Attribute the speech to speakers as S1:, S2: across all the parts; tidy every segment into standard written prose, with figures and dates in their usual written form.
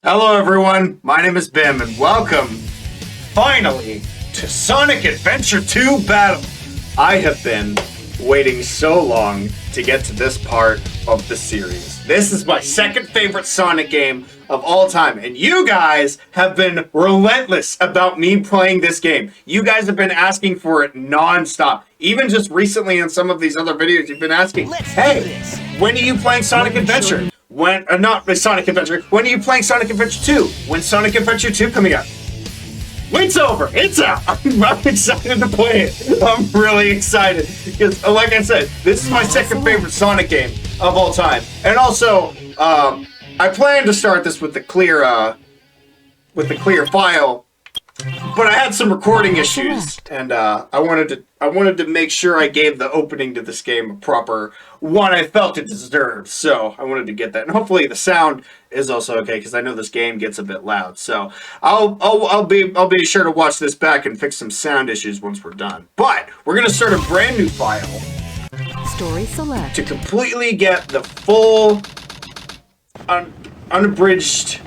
S1: Hello everyone, my name is Bim and welcome, finally, to Sonic Adventure 2 Battle. I have been waiting so long to get to this part of the series. This is my second favorite Sonic game of all time, and you guys have been relentless about me playing this game. You guys have been asking for it non-stop. Even just recently in some of these other videos, you've been asking, hey, when are you playing Sonic Adventure? When, not Sonic Adventure, when are you playing Sonic Adventure 2? When's Sonic Adventure 2 coming out? Wait's over, it's out. I'm excited to play it. I'm really excited because, like I said, this is my second favorite Sonic game of all time. And also, I plan to start this with the clear file, but I had some recording issues, and I wanted to make sure I gave the opening to this game a proper one I felt it deserved. So I wanted to get that, and hopefully the sound is also okay because I know this game gets a bit loud. So I'll be sure to watch this back and fix some sound issues once we're done. But we're gonna start a brand new file.
S2: Story select
S1: to completely get the full unabridged.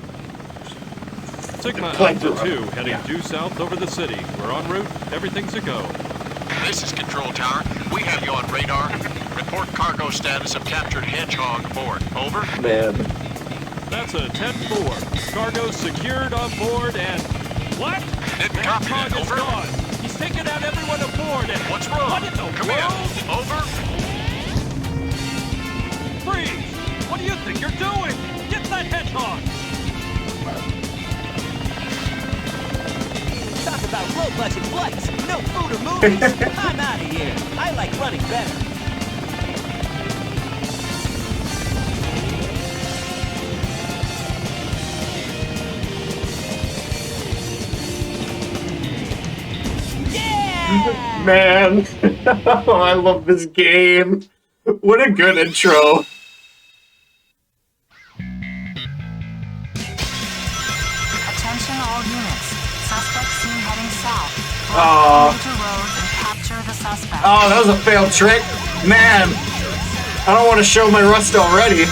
S3: Sigma Alpha 2 heading due south over the city. We're en route. Everything's a go.
S4: This is Control Tower. We have you on radar. Report cargo status of captured Hedgehog aboard. Over.
S1: Man.
S3: That's a 10-4. Cargo secured on board and... What?
S4: Didn't copy that.
S3: Hedgehog is
S4: Over.
S3: gone. He's taken out everyone aboard and...
S4: What's wrong?
S3: What in the
S4: Come
S3: world?
S4: in. Over.
S3: Freeze! What do you think you're doing? Get that Hedgehog!
S5: Talk about low-budget flights, no food or movies. I'm out of here. I like running better. Yeah!
S1: Man, I love this game. What a good intro.
S6: Attention all units. Suspect seen heading south.
S1: Aw.
S6: Major road and capture the suspect.
S1: Oh, that was a failed trick. Man, I don't want to show my rust already.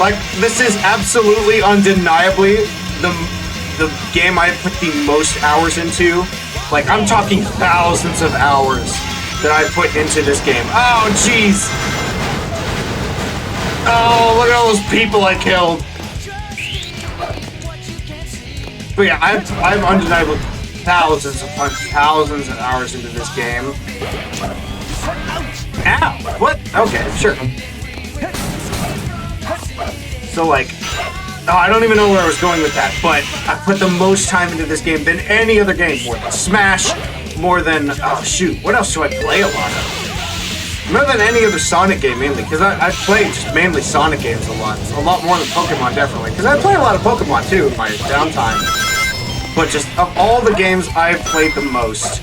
S1: Like, this is absolutely undeniably the game I put the most hours into. Like, I'm talking thousands of hours that I put into this game. Oh, jeez. Oh, look at all those people I killed. But yeah, I've undeniably thousands upon thousands of hours into this game. Ow! What? Okay, sure. So like, oh, I don't even know where I was going with that, but I put the most time into this game than any other game. More than Smash, more than, oh shoot, what else do I play a lot of? More than any other Sonic game, mainly, because I play just mainly Sonic games a lot more than Pokemon, definitely, because I play a lot of Pokemon too in my downtime. But just, of all the games I've played the most,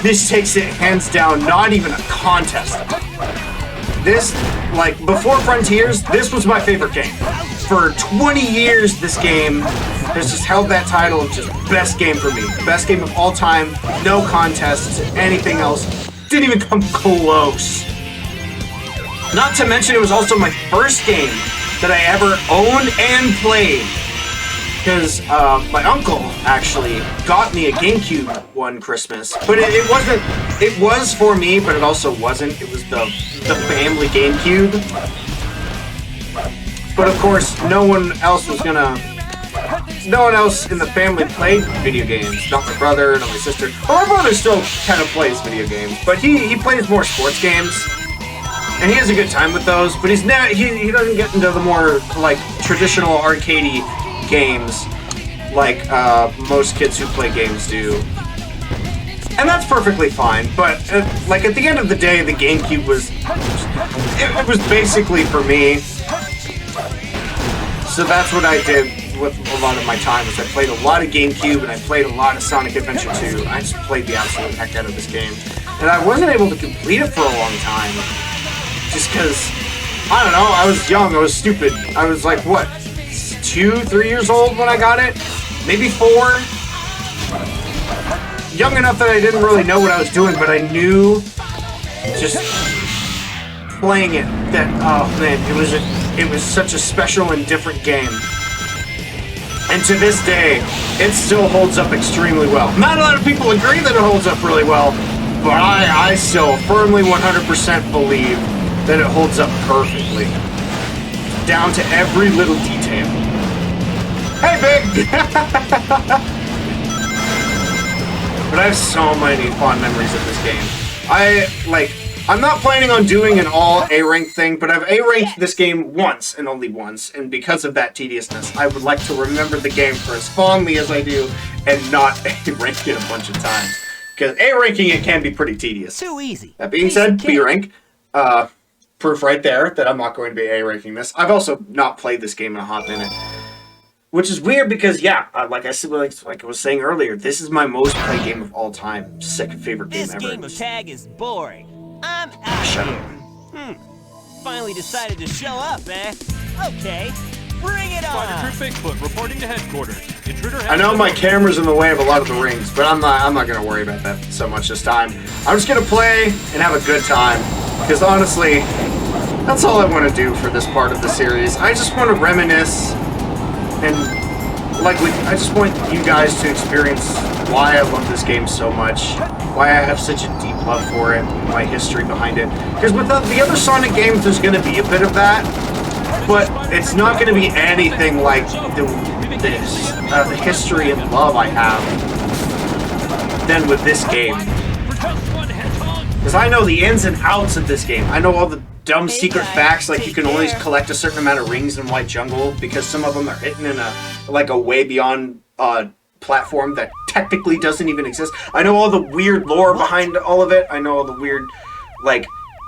S1: this takes it hands down, not even a contest. This, like, before Frontiers, this was my favorite game. For 20 years, this game has just held that title of just best game for me. Best game of all time, no contest, anything else. Didn't even come close. Not to mention, it was also my first game that I ever owned and played. Because my uncle actually got me a GameCube one Christmas, but it wasn't. It was for me, but it also wasn't. It was the family GameCube. But of course, no one else in the family played video games. Not my brother, not my sister. Well, my brother still kind of plays video games, but he plays more sports games, and he has a good time with those. But he doesn't get into the more like traditional arcadey games like most kids who play games do, and that's perfectly fine. But like at the end of the day, the GameCube was basically for me. So that's what I did with a lot of my time. Is I played a lot of GameCube and I played a lot of Sonic Adventure 2. I just played the absolute heck out of this game, and I wasn't able to complete it for a long time, just because I don't know. I was young. I was stupid. I was like what? 2-3 years old when I got it, maybe 4. Young enough that I didn't really know what I was doing, but I knew just playing it that, oh man, it was such a special and different game. And to this day, it still holds up extremely well. Not a lot of people agree that it holds up really well, but I still firmly 100% believe that it holds up perfectly. Down to every little detail. Hey, Big! But I have so many fond memories of this game. I'm not planning on doing an all A-rank thing, but I've A-ranked this game once and only once, and because of that tediousness, I would like to remember the game for as fondly as I do and not A-rank it a bunch of times. Because A-ranking it can be pretty tedious.
S5: Too easy.
S1: That being said, B-rank. Proof right there that I'm not going to be A-ranking this. I've also not played this game in a hot minute. Which is weird because, yeah, like I said, like I was saying earlier, this is my most played game of all time. Second favorite game
S5: This
S1: ever.
S5: game of tag is boring. I'm out
S1: Shut
S5: here.
S1: up.
S5: Finally decided to show up, eh? Okay, bring it
S3: Spider
S5: on.
S3: Troop Bigfoot reporting to headquarters. Intruder
S1: I know my camera's in the way of a lot of the rings, but I'm not gonna worry about that so much this time. I'm just gonna play and have a good time, because honestly, that's all I want to do for this part of the series. I just want to reminisce, and I just want you guys to experience why I love this game so much, why I have such a deep love for it, my history behind it. Because with the other Sonic games, there's gonna be a bit of that, but it's not gonna be anything like the history and love I have than with this game. Because I know the ins and outs of this game. I know all the dumb secret facts, like you can only collect a certain amount of rings in White Jungle because some of them are hidden in a way beyond platform that technically doesn't even exist. I know all the weird lore behind all of it. I know all the weird,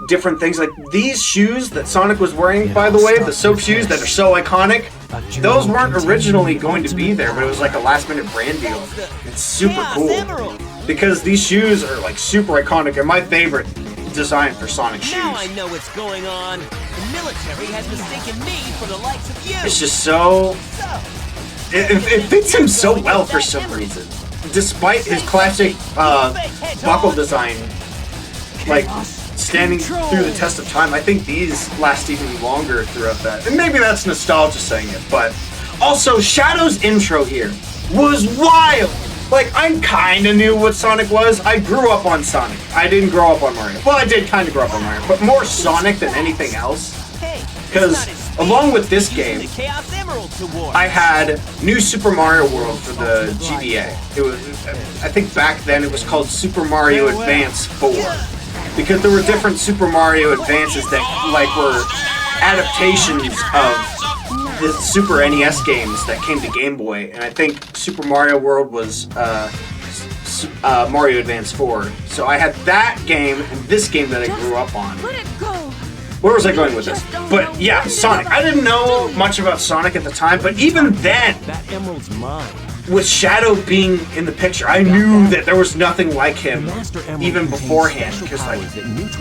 S1: different things. Like these shoes that Sonic was wearing, by the way, the soap shoes that are so iconic, those weren't originally going to be there, but it was like a last-minute brand deal. It's super cool because these shoes are super iconic and my favorite design for Sonic shoes.
S5: Now I know what's going on. The military has mistaken me for the likes of you.
S1: It's just so... It fits him so well for some reason. Despite his classic buckle design, standing through the test of time, I think these last even longer throughout that. And maybe that's nostalgia saying it, but also Shadow's intro here was wild. I kind of knew what Sonic was. I grew up on Sonic. I didn't grow up on Mario. Well, I did kind of grow up on Mario, but more Sonic than anything else. Because along with this game, I had New Super Mario World for the GBA. It was, I think back then it was called Super Mario Advance 4. Because there were different Super Mario Advances that were adaptations of the Super NES games that came to Game Boy, and I think Super Mario World was Mario Advance 4. So I had that game and this game that I grew up on.
S2: Let it go.
S1: Where was I going with this? But yeah, Sonic. I didn't know much about Sonic at the time, but even then,
S5: That emerald's mine.
S1: with Shadow being in the picture, I knew that there was nothing like him even beforehand, because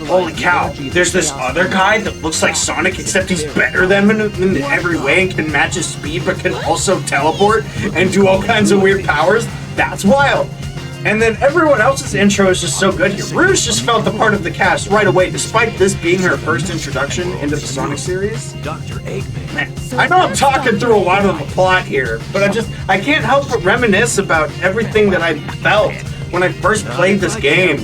S1: holy cow, there's this other guy that looks like Sonic except he's better than him in every way and can match his speed but can also teleport and do all kinds of weird powers. That's wild. And then everyone else's intro is just so good here. Rouge just felt the part of the cast right away, despite this being her first introduction into the Sonic series.
S5: Dr. Eggman.
S1: Man, I know I'm talking through a lot of the plot here, but I can't help but reminisce about everything that I felt when I first played this game.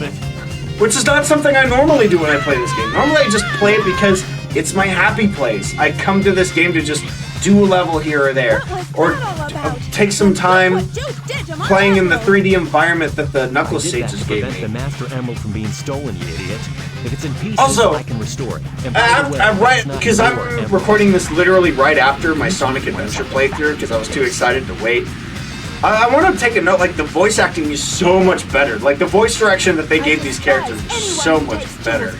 S1: Which is not something I normally do when I play this game. Normally I just play it because it's my happy place. I come to this game to just do a level here or there, or take some time playing in the 3D environment that the Knuckles stages gave me.
S7: The Master Emerald from being stolen, you idiot. If it's in pieces,
S1: Also,
S7: I can restore it. And by the way,
S1: I'm right,
S7: it's not
S1: because
S7: your
S1: I'm
S7: emerald.
S1: recording this literally right after my Sonic Adventure playthrough, because I was too excited to wait. I want to take a note, the voice acting is so much better. The voice direction that they gave these characters is so much better.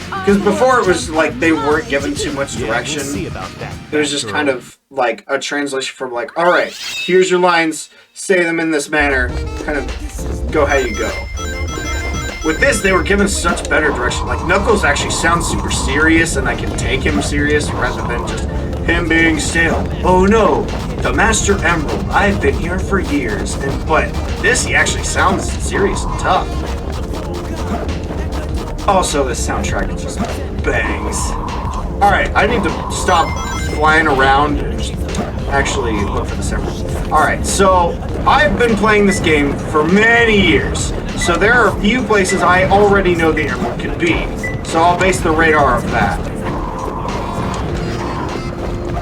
S1: Because before it was they weren't given too much direction.
S7: We'll see about that.
S1: It was just kind of a translation from alright, here's your lines, say them in this manner, kind of go how you go. With this, they were given such better direction. Knuckles actually sounds super serious, and I can take him serious rather than just him being still. Oh no, the Master Emerald, I've been here for years. But this, he actually sounds serious and tough. Also, this soundtrack just bangs. Alright, I need to stop flying around and just actually look for this emerald. Alright, so I've been playing this game for many years. So there are a few places I already know the emerald could be. So I'll base the radar off that.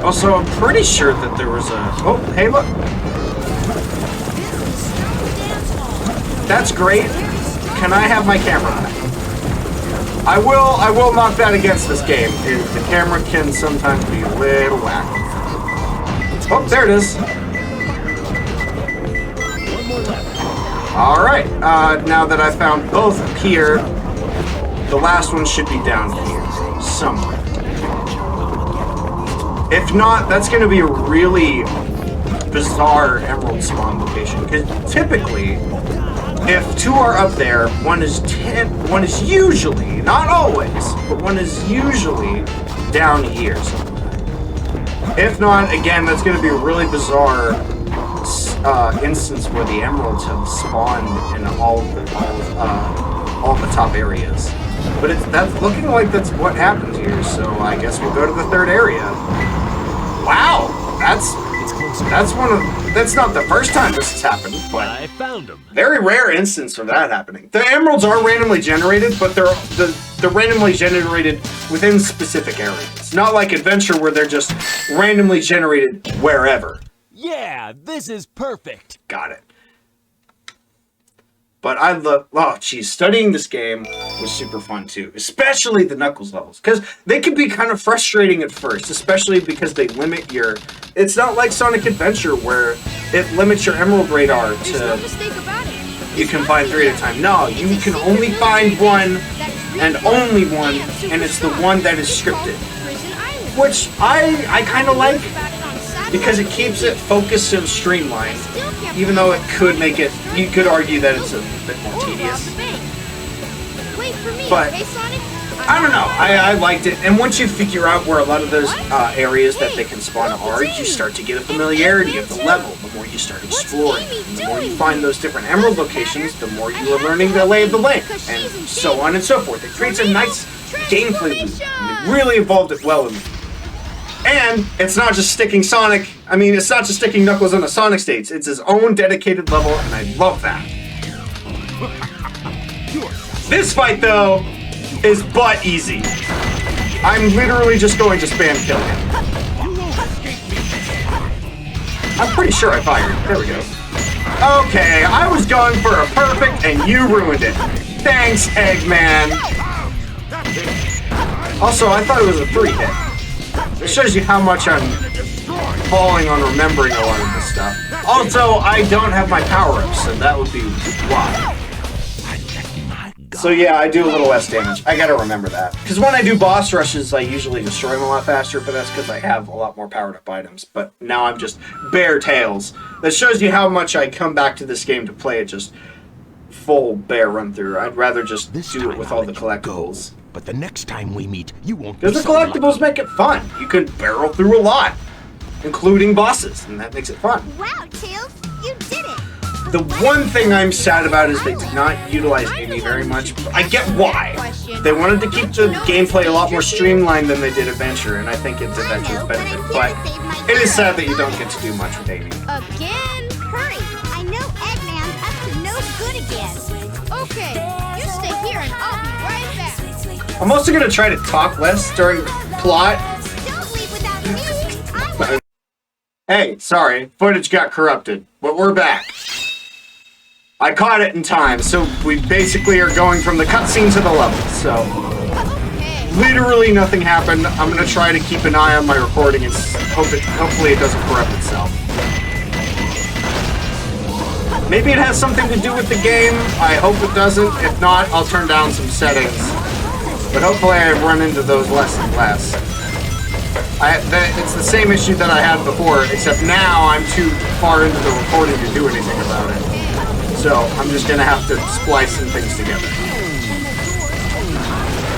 S1: Also, I'm pretty sure that there was a... Oh, hey, look. That's great. Can I have my camera back? I will knock that against this game. The camera can sometimes be a little wacky. Oh, there it is. Alright, now that I've found both up here, the last one should be down here, somewhere. If not, that's going to be a really bizarre emerald spawn location, because typically, if two are up there, one is usually, not always, but one is usually down here somewhere. If not, again, that's going to be a really bizarre instance where the emeralds have spawned in all the top areas. But that's looking like that's what happened here, so I guess we'll go to the third area. Wow, that's not the first time this has happened, but
S7: I found him.
S1: very rare instance of that happening. The emeralds are randomly generated, but they're randomly generated within specific areas. Not like Adventure where they're just randomly generated wherever.
S5: Yeah, this is perfect.
S1: Got it. But I love, oh geez, studying this game was super fun too. Especially the Knuckles levels. Because they can be kind of frustrating at first. Especially because they limit your... It's not like Sonic Adventure where it limits your Emerald Radar to... You can find 3 at a time. No, you can only find one and only one. And it's the one that is scripted. Which I kind of like. Because it keeps it focused and streamlined, even though it could make it, you could argue that it's a bit more tedious. But, I don't know, I liked it, and once you figure out where a lot of those areas that they can spawn are, you start to get a familiarity of the level. The more you start exploring, and the more you find those different emerald locations, the more you are learning the lay of the land, and so on and so forth. It creates a nice gameplay loop, and it really evolved it well in me. And it's not just sticking Sonic, it's not just sticking Knuckles on the Sonic states, it's his own dedicated level, and I love that. This fight, though, is butt easy. I'm literally just going to spam kill him. I'm pretty sure I fired. There we go. Okay, I was going for a perfect, and you ruined it. Thanks, Eggman. Also, I thought it was a 3-hit. It shows you how much I'm falling on remembering a lot of this stuff. Also, I don't have my power-ups, so that would be why. So yeah, I do a little less damage. I gotta remember that. Because when I do boss rushes, I usually destroy them a lot faster, but that's because I have a lot more powered-up items. But now I'm just bare tails. That shows you how much I come back to this game to play it just full bare run-through. I'd rather just do it with all the collectibles.
S8: But the next time we meet, you won't be
S1: because the collectibles make it fun. You can barrel through a lot, including bosses, and that makes it fun.
S9: Wow, Tails, you did it!
S1: The one thing I'm sad about is they did not utilize Amy very much. I get why. They wanted to keep the gameplay a lot more streamlined than they did Adventure, and I think it's Adventure's benefit. But it is sad that you don't get to do much with Amy.
S9: Again? Hurry! I know Eggman's up to no good again. Okay, you stay here and I'll be right back.
S1: I'm also going to try to talk less during plot.
S9: Don't leave without me.
S1: Hey, sorry, footage got corrupted, but we're back. I caught it in time, so we basically are going from the cutscene to the level, so... Literally nothing happened. I'm going to try to keep an eye on my recording and hopefully it doesn't corrupt itself. Maybe it has something to do with the game. I hope it doesn't. If not, I'll turn down some settings. But hopefully I run into those less and less. It's the same issue that I had before, except now I'm too far into the recording to do anything about it. So I'm just going to have to splice some things together.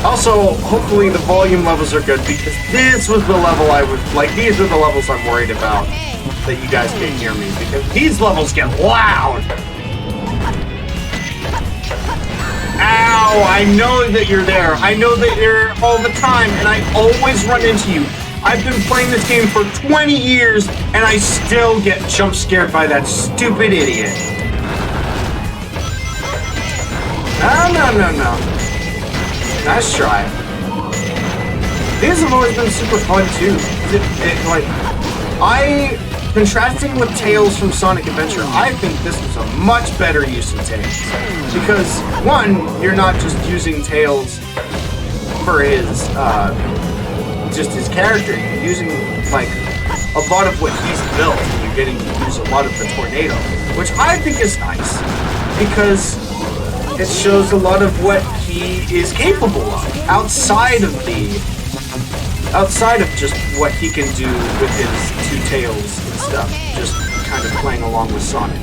S1: Also, hopefully the volume levels are good, because this was the level I was, these are the levels I'm worried about, that you guys can't hear me, because these levels get loud! Ow! I know that you're there. I know that you're all the time, and I always run into you. I've been playing this game for 20 years, and I still get jump scared by that stupid idiot. No. Nice try. These have always been super fun too. Contrasting with Tails from Sonic Adventure, I think this was a much better use of Tails. Because, one, you're not just using Tails for his, just his character. You're using, like, a lot of what he's built. You're getting to use a lot of the tornado, which I think is nice. Because it shows a lot of what he is capable of outside of just what he can do with his two tails and stuff, just kind of playing along with Sonic.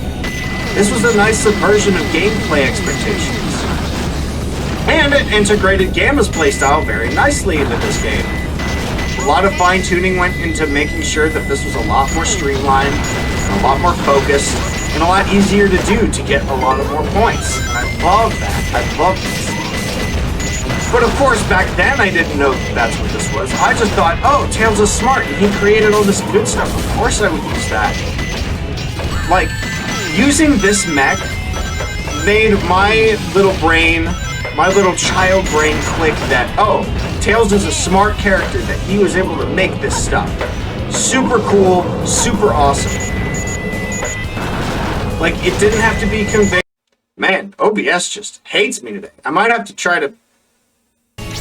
S1: This was a nice subversion of gameplay expectations. And it integrated Gamma's playstyle very nicely into this game. A lot of fine-tuning went into making sure that this was a lot more streamlined, a lot more focused, and a lot easier to do to get a lot of more points. And I love that. I love this. But of course, back then I didn't know that's what this was. I just thought, oh, Tails is smart and he created all this good stuff. Of course I would use that. Like, using this mech made my little brain, my little child brain click that, oh, Tails is a smart character, that he was able to make this stuff. Super cool, super awesome. Like, it didn't have to be conveyed. Man, OBS just hates me today. I might have to try to...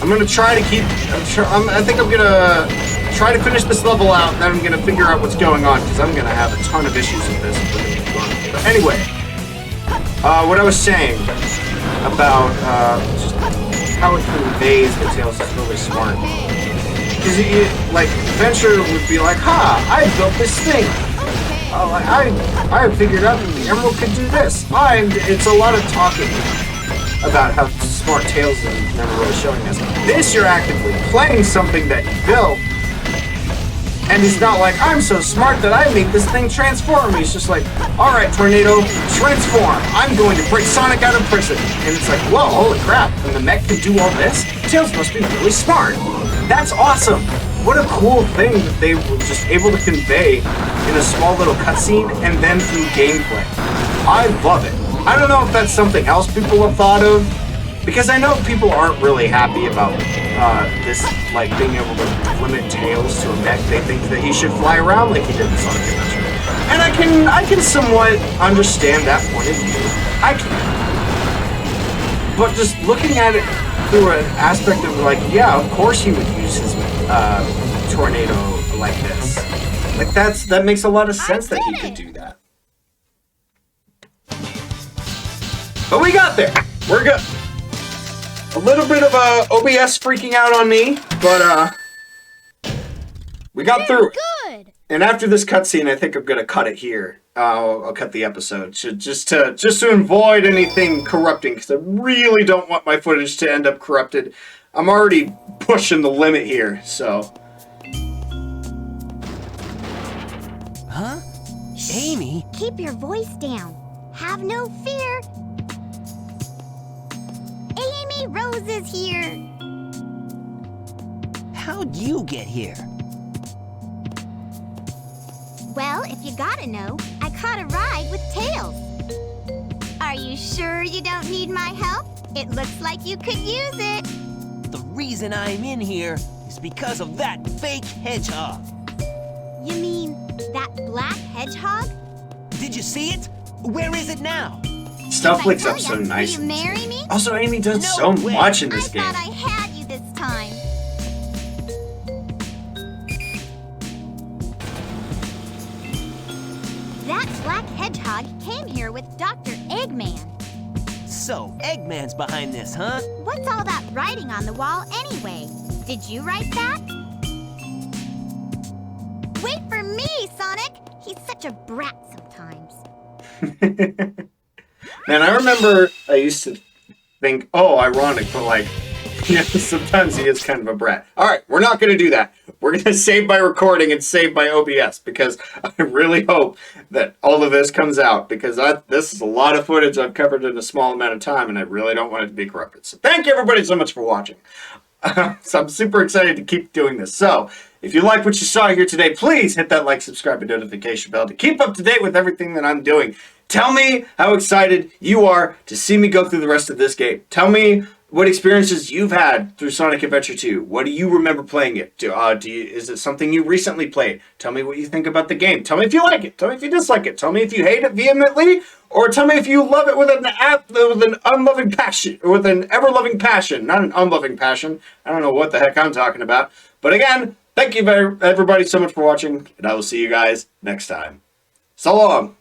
S1: I'm gonna try to keep... I think I'm gonna try to finish this level out, and then I'm gonna figure out what's going on, because I'm gonna have a ton of issues with this. But anyway, what I was saying about just how it conveys that Tails is really smart. Because, like, Venture would be like, ha, I built this thing. I figured out that the Emerald could do this. It's a lot of talking about how smart Tails is, never really showing us. This, you're actively playing something that you built, and it's not like, I'm so smart that I made this thing transform. He's just like, alright, Tornado, transform. I'm going to break Sonic out of prison. And it's like, whoa, holy crap, and the mech can do all this? Tails must be really smart. That's awesome. What a cool thing that they were just able to convey in a small little cutscene and then through gameplay. I love it. I don't know if that's something else people have thought of, because I know people aren't really happy about this, like, being able to limit Tails to a mech. They think that he should fly around like he did in Sonic Adventure. And I can somewhat understand that point of view. I can. But just looking at it through an aspect of, like, yeah, of course he would use his tornado like this. Like, that makes a lot of sense that he could do that. But we got there. We're good. A little bit of OBS freaking out on me, but we got through it.
S9: Good.
S1: And after this cutscene, I think I'm gonna cut it here. I'll cut the episode just to avoid anything corrupting, because I really don't want my footage to end up corrupted. I'm already pushing the limit here, so.
S5: Huh? Amy?
S9: Keep your voice down. Have no fear. Amy Rose is here.
S5: How'd you get here?
S9: Well, if you gotta know, I caught a ride with Tails. Are you sure you don't need my help? It looks like you could use it.
S5: The reason I'm in here is because of that fake hedgehog.
S9: You mean that black hedgehog?
S5: Did you see it? Where is it now?
S1: Stuff links up
S9: If I
S1: so
S9: tell ya,
S1: nice.
S9: Will you marry me?
S1: Also, Amy does
S5: No
S1: so
S5: way.
S1: much in this
S9: I
S1: game.
S9: thought I had you this time. That black hedgehog came here with Dr. Eggman.
S5: So, Eggman's behind this, huh?
S9: What's all that writing on the wall anyway? Did you write that? Wait for me, Sonic! He's such a brat sometimes.
S1: Man, I remember I used to think, oh, ironic, but like, yeah, sometimes he is kind of a brat. Alright, we're not going to do that. We're going to save my recording and save my OBS, because I really hope that all of this comes out, because this is a lot of footage I've covered in a small amount of time, and I really don't want it to be corrupted. So thank you everybody so much for watching. So I'm super excited to keep doing this. So, If you like what you saw here today, please hit that like, subscribe, and notification bell to keep up to date with everything that I'm doing. Tell me how excited you are to see me go through the rest of this game. Tell me what experiences you've had through Sonic Adventure 2. What do you remember playing it? Is it something you recently played? Tell me what you think about the game. Tell me if you like it. Tell me if you dislike it. Tell me if you hate it vehemently, or tell me if you love it with an unloving passion, or with an ever-loving passion, not an unloving passion. I don't know what the heck I'm talking about. But again, thank you everybody so much for watching, and I will see you guys next time. So long.